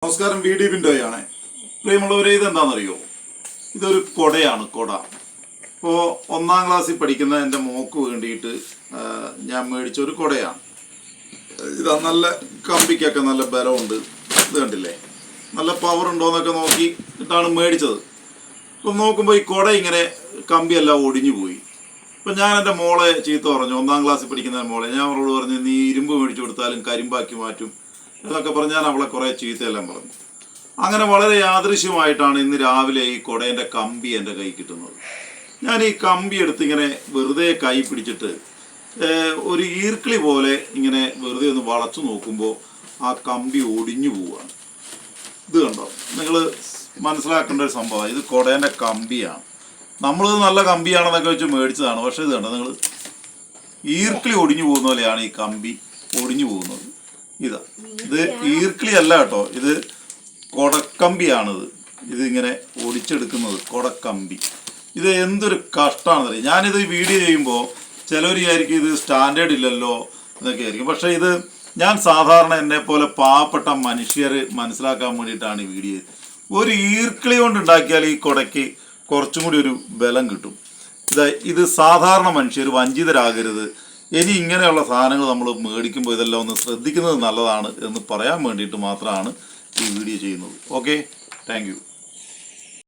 നമസ്കാരം, V D വിൻഡോയാണ്. പ്രിയമുള്ളവരെ, ഇതെന്താണെന്നറിയോ? ഇതൊരു കൊടയാണ്, കൊട. ഇപ്പോൾ 1ാം ക്ലാസ്സിൽ പഠിക്കുന്ന എൻ്റെ മോക്ക് വേണ്ടിയിട്ട് ഞാൻ മേടിച്ചൊരു കൊടയാണ്. ഇതാ, നല്ല കമ്പിക്കൊക്കെ നല്ല ബലമുണ്ട്. ഇത് കണ്ടില്ലേ, നല്ല പവർ ഉണ്ടോയെന്നൊക്കെ നോക്കിയിട്ടാണ് മേടിച്ചത്. ഇപ്പം നോക്കുമ്പോൾ ഈ കൊട ഇങ്ങനെ കമ്പിയെല്ലാം ഒടിഞ്ഞു പോയി. അപ്പം ഞാൻ എൻ്റെ മോളെ ചീത്ത പറഞ്ഞു. 1ാം ക്ലാസ്സിൽ പഠിക്കുന്ന മോളെ ഞാൻ അവളോട് പറഞ്ഞു, നീ ഇരുമ്പ് മേടിച്ചു കൊടുത്താലും കരിമ്പാക്കി മാറ്റും എന്നൊക്കെ പറഞ്ഞ് ഞാൻ അവളെ കുറേ ചീത്തയെല്ലാം പറഞ്ഞു. അങ്ങനെ വളരെ യാദൃശ്യമായിട്ടാണ് ഇന്ന് രാവിലെ ഈ കുടേൻ്റെ കമ്പി എൻ്റെ കൈ കിട്ടുന്നത്. ഞാൻ ഈ കമ്പി എടുത്ത് ഇങ്ങനെ വെറുതെ കൈ പിടിച്ചിട്ട് ഒരു ഈർക്കിളി പോലെ ഇങ്ങനെ വെറുതെ ഒന്ന് വളച്ചു നോക്കുമ്പോൾ ആ കമ്പി ഒടിഞ്ഞു പോവുകയാണ്. ഇത് കണ്ടോ, നിങ്ങൾ മനസ്സിലാക്കേണ്ട ഒരു സംഭവമാണ്. ഇത് കുടേൻ്റെ കമ്പിയാണ്. നമ്മളിത് നല്ല കമ്പിയാണെന്നൊക്കെ വെച്ച് മേടിച്ചതാണ്. പക്ഷേ ഇത് കണ്ടോ, നിങ്ങൾ ഈർക്കിളി ഒടിഞ്ഞു പോകുന്ന പോലെയാണ് ഈ കമ്പി ഒടിഞ്ഞു പോകുന്നത്. ഇത് ഈർക്കിളി അല്ല കേട്ടോ, ഇത് കൊടക്കമ്പിയാണിത്. ഇതിങ്ങനെ ഒടിച്ചെടുക്കുന്നത് കൊടക്കമ്പി. ഇത് എന്തൊരു കഷ്ടമാണെന്നറിയാം. ഞാനിത് വീഡിയോ ചെയ്യുമ്പോൾ ചിലർ വിചാരിക്കും ഇത് സ്റ്റാൻഡേർഡ് ഇല്ലല്ലോ എന്നൊക്കെ ആയിരിക്കും. പക്ഷേ ഇത് ഞാൻ സാധാരണ എന്നെ പോലെ പാവപ്പെട്ട മനുഷ്യർ മനസ്സിലാക്കാൻ വേണ്ടിയിട്ടാണ് ഈ വീഡിയോ. ഒരു ഈർക്കിളി കൊണ്ട് ഉണ്ടാക്കിയാൽ ഈ കൊടയ്ക്ക് കുറച്ചും കൂടി ഒരു ബലം കിട്ടും. ഇത് സാധാരണ മനുഷ്യർ വഞ്ചിതരാകരുത്. ഇനി ഇങ്ങനെയുള്ള സാധനങ്ങൾ നമ്മൾ മേടിക്കുമ്പോൾ ഇതെല്ലാം ഒന്ന് ശ്രദ്ധിക്കുന്നത് നല്ലതാണ് എന്ന് പറയാൻ വേണ്ടിയിട്ട് മാത്രമാണ് ഈ വീഡിയോ ചെയ്യുന്നത്. Okay, thank you.